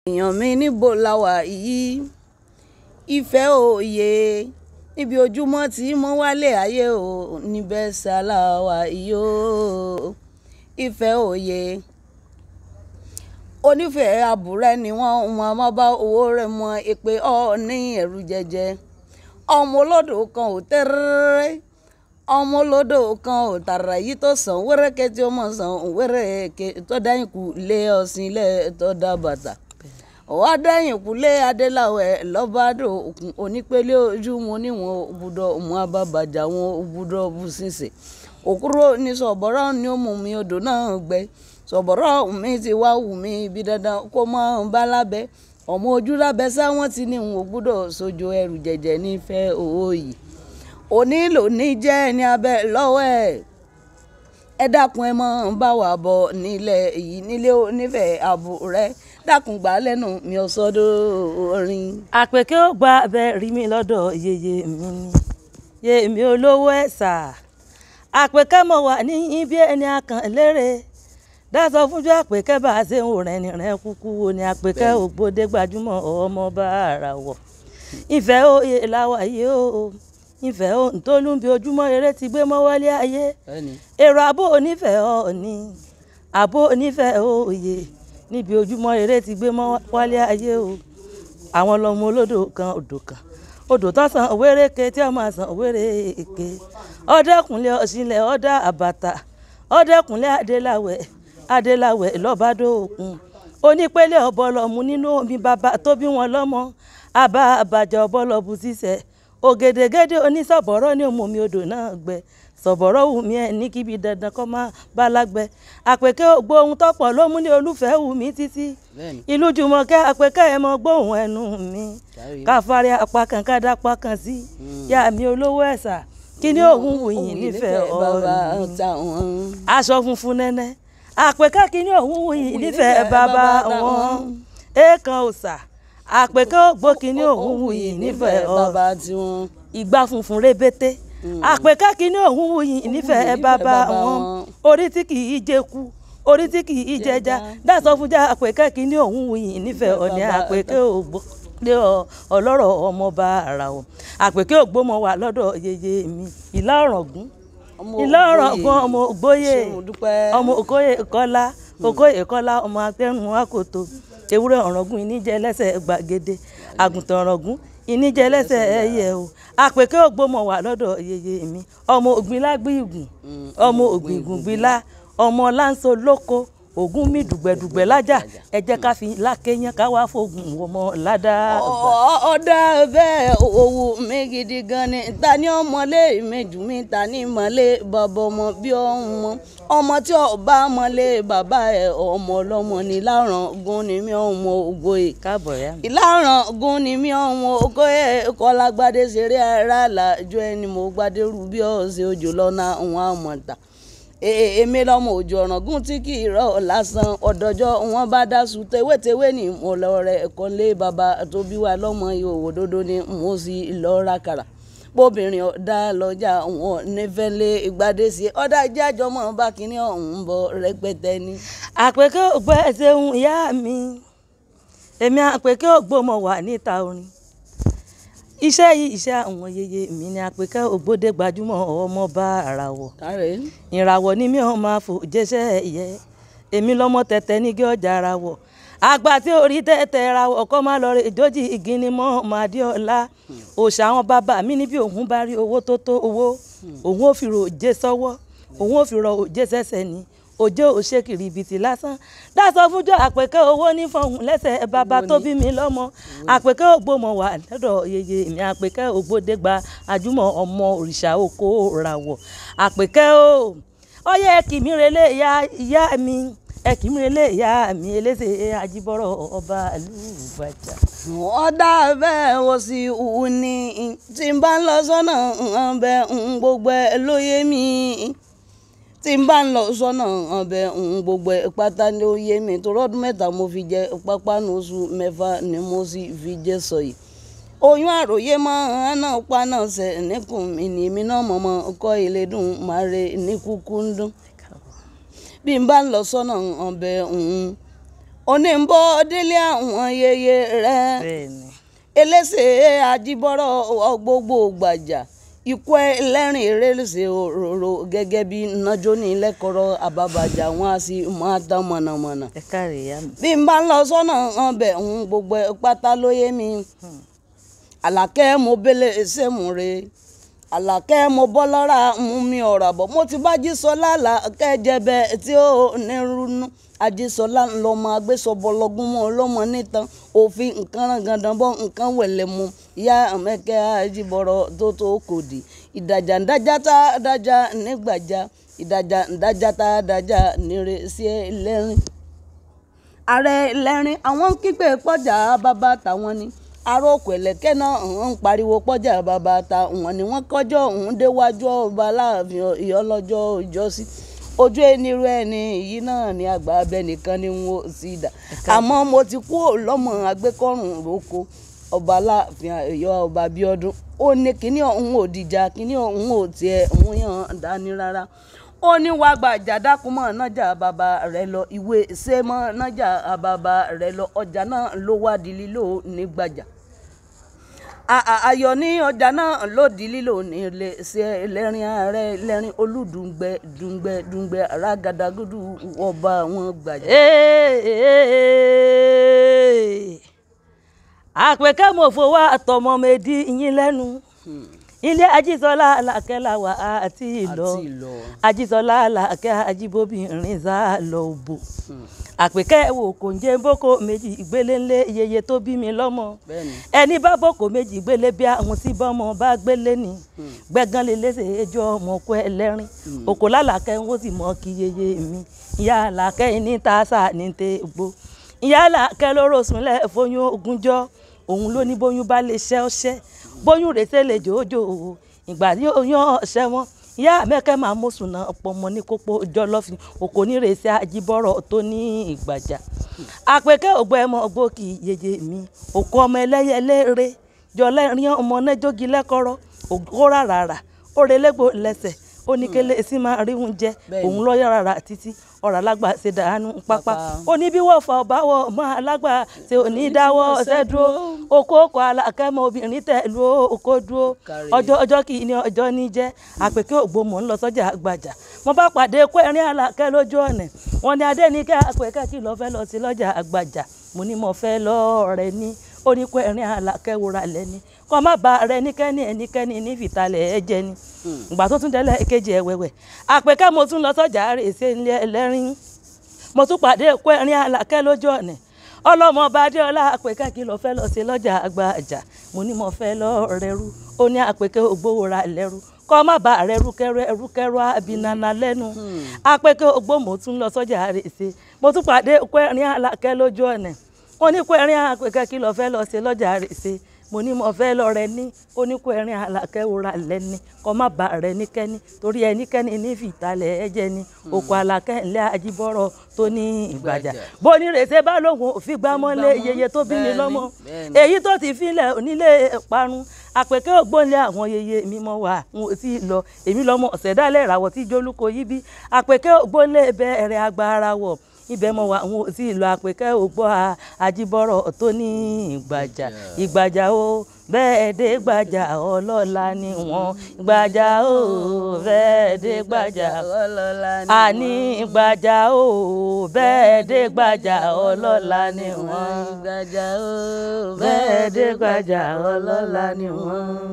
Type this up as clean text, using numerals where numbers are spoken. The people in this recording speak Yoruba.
èèyàn mi níbo la wà yìí ìfẹ́ òye níbi ojúmọ́ tí mo wálé ayé o níbẹ̀ sálà wà yìí o ìfẹ́ òye onífẹ̀ẹ́ àbúrẹ́ ni wọ́n máa bá owó rẹ̀ mọ èpè ọ́ ní ẹ̀rù jẹjẹ ọmọ olódò kan ò tẹ́rẹ́rẹ́ ọmọ olódò kan ò tààrà yìí tó sàn wẹ́rẹ́kẹ́ tí ó mọ̀ sàn wẹ́rẹ́kẹ́ tó dáyìn kù lé ọ̀sìn lẹ̀ tó dá bàtà ọ̀wá dáyìn kù lé adéláwẹ̀ lọ́bàdàn òkun onípele ojú wọn níwọ̀n òbúdọ̀ mú abábàjà wọn òbúdọ̀ bú sísè òkúrò ní sọ̀bọ̀rọ̀ ni ó mú mi odò náà gbẹ sọ̀bọ̀rọ̀ mi ti wá wù mí ibi dandan kó mọ́ bá lábẹ́ ọmọ ojú lábẹ́ sáwọn ti ní wọn òbúdọ̀ sojo ẹrù jẹjẹ nífẹ̀ẹ́ owó yìí òní ló ní jẹ́ ní abẹ́ lọ́wọ́ ẹ dákun ẹ mọ́ bá wà bọ̀ nílẹ̀ yìí nílé onífẹ̀ẹ́ ààbò rẹ dákun gbà lẹ́nu mi ò sọ́dọ̀ orin. àpèké ó gba abẹ rí mi lọ́dọ̀ yeye mi ni yeye mi olówó ẹ̀sà àpèké mo wà ní ibi ẹni akàn lérè dáṣọ fúnjú àpèké bá a ṣe ń wò rẹ̀ nìrẹ̀ kúkú wo ni àpèké ògbódé gbajúmọ̀ ọmọ bá ara wọ̀ ìfẹ́ òye làwà yìí o ìfẹ́ ò ń tó lùbí ojúmọ́ eré ti gbé mọ́ wálé ayé èrò àbò onífẹ̀ẹ́ ọ̀ọ́ni àbò onífẹ̀ẹ́ òye níbi ojúmọ́ eré ti gbé mọ́ wálé ayé o àwọn lọmọ olódò kan odò tó san wéréke tí ó máa san wéréke ọdẹkùnlé ọsìnlẹ ọdà àbàtà ọdẹkùnlé adéláwẹ̀ lọ́bàdàn òkun onípele ọbọlọmù nínú omi bàbá tó bí wọn lọ́mọ àbá àbàjá ọbọlọbù sísẹ ògèdègèdè onísọ̀bọ̀rọ̀ ní òmùmí odò náà gbẹ sọ̀bọ̀rọ̀ wù mí ẹ̀ ní kíbi dandan kọ́ máa bá lágbẹ́ àpèké ògbó ohun tọ́pọ̀ ló mú ní olúfẹ́ wù mí títí ìlú jùmọ̀kẹ́ àpèké ẹ̀ mọ gbóhùn ẹnu mi káfárí apá kan kádà apá kan sí yá mi olówó ẹ̀sà kí ni òun wù yín nífẹ̀ẹ́ ọ̀run aṣọ funfun nẹ́nẹ́ àpèké kí ni òun wù yín nífẹ̀ẹ́ bàbá wọn èèkàn òòsà àpèké ògbó kí ni òun wù yín nífẹ̀ẹ́ ọ̀run ìgbà funfun rébété àpèké kí ni òun wù yín nífẹ̀ẹ́ bàbá wọn orí tí kì í jẹku orí tí kì í jẹja dáṣọ fúnjà àpèké kí ni òun wù yín nífẹ̀ẹ́ ọ̀ní àpèké ògbó lé ọlọ́rọ̀ ọmọọba ara o àpèké ògbó mọ wà lọ́dọ̀ yeye mi ìlà ọ̀ràngún ọmọ ògbóyè ọmọ òkóyè kọ́lá ọmọ agbẹ́rùn àkótó ewúrẹ́ ọ̀ràngún ìníjẹ lẹ́sẹ̀ gbàgede àgùntàn ọ̀ràngún ìníjẹ lẹ́sẹ̀ ẹyẹ o àpèké ògbó mọ wà lọ́dọ̀ yeye mi ọmọ ògbìnlá gbìgùn ọmọ ògbìgùn gbìlá ọmọ láǹso lóko ògún mi dùgbẹ̀dùgbẹ̀ lájà ẹ jẹ́ ká fi lákéyàn ká wá fògùn ọmọ ládàá. ọ̀dà bẹ́ẹ̀ òwò mi gidi gan ni ta ni ọmọlé méjì mi ta ni mọ̀lé bàbá ọmọ bí ọmọ tí ọba mọ̀lé bàbá ẹ̀ ọmọ ọlọ́mọ ni Ìláràngún ni mí ọmọ Ògòyè Ìláràngún ni mí ọmọ Ògòyè kọ́lágbádé ṣeré ara làjọ ẹni mo gbádé rú bí ọ̀sẹ̀ òjò lọ́nà àwọn àmọ̀ta èmi lọmọ òjò ọ̀ràngún tí kì í rọ̀ lásán ọ̀dọ́jọ́ wọn bá dáṣu tewétewé ní mo lọ rẹ ẹ̀kọ́ lé bàbá tó bí wa lọ́mọ ìhòòhò dodo ni mo sì lọ ra kàrà bóbìnrin ọ̀dà lọ́jà wọn nífẹ̀ẹ́ lé ìgbàdé sí ọ̀dà ìjájọmọ́ bá kínní ọ̀hún bọ̀ rẹpẹtẹ ni. àpèké ògbó ẹsẹ̀ ń ìyá mi èmi àpèké ògbó mo wà níta orin iṣẹ́ yìí iṣẹ́ àwọn yeye mi ni àpèké ògbódé gbajúmọ̀ ọmọ bá ara wọ̀ ìràwọ̀ ni mi ò máa fò jẹ́sẹ́ ẹ̀yẹ èmi lọ́mọ tẹ̀tẹ̀ nígi ọjà ara wọ̀ àgbà tí orí tẹ̀tẹ̀ ra wọ̀ kọ́ máa lọ rè ìdójì ìgínní mọ́ Màdíọ́lá òòṣà àwọn bàbá mi níbi òun bá rí owó tó tó owó òun ò fi rò òjé sọ́wọ́ òun ò fi rò òjé sẹ́sẹ̀ ni òjò òṣèkìrì ibìtì lásán dáṣọ fúnjọ àpèké owó ní fọhùn lẹ́sẹ̀ bàbá tó bí mi lọ́mọ àpèké ògbómọ wà lọ́dọ̀ yeye mi àpèké ògbódé gba àjùmọ̀ ọmọ òrìṣà oko ràwọ̀ àpèké o ọyẹ kìmí relé ìyá mi kìmí relé ìyá mi eléṣe àjíbọ̀rọ̀ ọba àlùbàjá. wọ́n dá bẹ́ẹ̀ wọ́n sì wù ní tí n bá ń lọ sọ́nà bẹ́ẹ̀ gbogbo ẹ̀ ló yé mi tí n bá ń lọ sọ́nà ọbẹ̀ gbogbo pátá ni ó yé mi tó rọ́dún mẹ́ta mo fi jẹ pápánu oṣù mẹ́fà ni mo sì fi jẹ sọ yìí oyún àròyé máa ń náà pa náà ṣe níkùn mi ni èmi náà mọ̀mọ́ kọ́ ilé dùn máa re ní kúkú ń dún bí n bá ń lọ sọ́nà ọbẹ̀ òní ń bọ́ délé àwọn yeye rẹ̀ elése àjíbọ́rọ̀ gbogbo gbàjà ikú ẹlẹ́rìn erésè òróró gẹ́gẹ́ bí nájó ní lẹ́kọ̀ọ́rọ́ àbábàjà wọn a sì máa tán mọ̀nàmọ́ná. ẹ káre ìyá mi. bí n bá ń lọ sọ́nà ọbẹ̀ ń gbogbo pátá lóye mi àlàkẹ́ mo bẹ́lẹ̀ ṣèmú re àlàkẹ́ mo bọ́ lọ́ra mú mi ọ̀rọ̀ àbọ̀ mo ti bá jí sọ lálà kẹ́jẹ̀bẹ̀ tí ó nírúnú ajísọlá ńlọmọ agbésọbọlọgún mọ ọlọmọ nítan òfin nǹkan rangandan bọ nǹkan wẹ̀lẹ̀ mu ìyá àmẹ́kẹ́ àjíbọ̀rọ̀ tó kòdì ìdàjà ńdájà tá a dájà nígbàjà ìdàjà ńdájà tá a dájà nírè sí ẹlẹ́rìn. ààrẹ ẹlẹ́rìn àwọn kígbe pọ́jà bàbá tàwọn ni aróòkù ẹ̀lẹ́kẹ́ náà ń pariwo pọ́jà bàbá tàwọn ni wọ́n kọjọ́ òun déwájú ọba láàfin ìyọlọ́jọ́ ìjọsí ojú ẹnirú ẹni yìí náà ni àgbà abẹ nìkan ni wọn ò sì dà àmọ́ mo ti kú lọ́mọ agbẹ́kọ̀rùn roko ọba láàfin Ọ̀yọ́ ọba Abíọ́dún ó ní kíní ọ̀hún ò dìjà kíní ọ̀hún ò tiẹ̀ ń yàn dání rárá ó ní wàá gba àjàdákùmọ̀ nájà bàbá rẹ̀ lọ ìwé sẹ́mọ́ nájà bàbá rẹ̀ lọ ọjà náà ló wá di lílò nígbàjà ayọ̀ ní ọjà náà ló di lílò ní ilé ṣe ẹlẹ́rìn ààrẹ ẹlẹ́rìn olùdùngbẹ dùngbẹ arágàdàgùdù ọba wọn gbàjà. àpèkẹ́ mo fowó àtọmọ méjì yín lẹ́nu ilé ajísọlá làkẹ́là wà àti ìlọ ajísọlá làkẹ́ ajíbóbìnrin sá lọ òbò àpèkẹ́ wò kò ń jẹ́ boko méjì ìgbélé ńlé yeye tó bí mi lọ́mọ ẹni bá boko méjì ìgbélé bí àwọn tí bọ́mọ bá gbélé ni gbẹ̀gàn lè léṣe ẹjọ́ ọmọ ọkọ ẹlẹ́rìn òkò lálàkẹ́ ń wó sì mọ́ kí yeye mi ìyá làkẹ́ ní tàṣà ní tègbó ìyá làkẹ́ lóró súnlẹ̀ fóyún ogúnjọ́ òun ló ní bóyún bá lè ṣẹ́ ọ́ṣẹ́ bóyún rèé lè jòjò ìgbà tí oyún ọ̀ṣẹ́ wọn ìyá mẹ́kẹ́ máa mú sùnà ọ̀pọ̀ ọmọ ní kópó jọlọ́fin òkò ní rèé àjíbọ̀rọ̀ tó ní ìgbàjà àpèkẹ́ ògbọ́ ẹmọ ògbókì yeye mi òkú ọmọ ẹlẹ́yẹlére jọlẹ́rin ọmọ nẹ́jọ́gi lẹ́kọ́rọ́ òkú rárá ó relégbò lẹ́sẹ̀ ó ní kélé sí máa rí oúnjẹ òun lọ́ọ́ rárá títí ọ̀rọ̀ alágbà ṣe dànù pápá ó ní bí wọ́n fa ọba wọ ọmọ alágbà ṣe ò ní dáwọ́ ṣẹ́ dúró okòókò alákẹ́mọ obìnrin tẹ̀lú okó dúró ọjọ́ kì í ní ọjọ́ ní jẹ́ àpèkẹ́ ògbómọ̀ ń lọ sọ́jà àgbàjà mo bá pàdé kó ẹ̀rín alákẹ́ lójú ọ̀nà wọn ni adéníkẹ́ àpèkẹ́ kí lọ́ọ́ fẹ́ lọ sí lọ́jà àgbàjà mo ní mo fẹ́ lọ́ọ́ rẹ ní ó ní kó ẹ̀rín alákẹ́ wúra lẹ́ni kọ́ má ba rẹ ẹnikẹ́ni ní fìtalẹ̀ ẹ jẹ ni ìgbà tó tún délẹ̀ èkejì ẹ̀wẹ̀wẹ̀ àpèkẹ́ mo tún lọ sọ́jà rèé ilé ẹlẹ́rìn mo tún pàdé kó ẹ̀rín alákẹ́ lójú ọ̀nà ọlọ́mọ ọba adéọlá àpèkẹ́ kí lọ fẹ́ lọ sí lọ́jà àgbàjà mo ní mo fẹ́ lọ rẹrú ó ní àpèkẹ́ ògbówóra lẹ́rú kọ́ má ba rẹrú kẹrú àbínana lẹ́nu àpèkẹ́ ògbó mo tún lọ sọ́jà rèé mo tún pàdé kó ẹ̀rín alákẹ́ lójú ọ̀nà wọ́n ní kó ẹ̀rín àpèkẹ́ kí lọ fẹ́ lọ sí lọ́jà rèé mo ní mo fẹ́ lọ rẹ ní oníkó ẹ̀rín alákẹ́wòrán lẹ́ni kọ́ má ba rẹ níkẹ́ni torí ẹnikẹ́ni ní fìtalẹ̀ ẹ̀jẹ̀ ni òkú alákẹ́ ńlẹ́ ajíbọ́rọ̀ tó ní ìgbàjà bó ní rèé bá lóhùn òfin gbámọ́lé yeye tó bí mi lọ́mọ èyí tó ti filẹ̀ onílé parun àpèkẹ́ ògbónlé àwọn yeye mímọ́ wà ń sì lọ èmi lọ́mọ ọ̀sẹ̀dálẹ̀ ìràwọ̀ tí jólúkọ yí bí àpèkẹ́ ògbónlé bẹ̀rẹ̀ agbára wọ̀ ibẹ̀ mọ̀ wá àwọn tí ìlú àpèkẹ́ ògbọ́ ajíbọ́rọ̀ tó ní ìgbàjà o bẹ́ẹ̀ dé gbàjà ọlọ́lá ni wọ́n gbàjà o bẹ́ẹ̀ dé gbàjà ọlọ́lá ni wọ́n àní gbàjà o bẹ́ẹ̀ dé gbàjà ọlọ́lá ni wọ́n gbàjà o bẹ́ẹ̀ dé gbàjà ọlọ́lá ni wọ́n.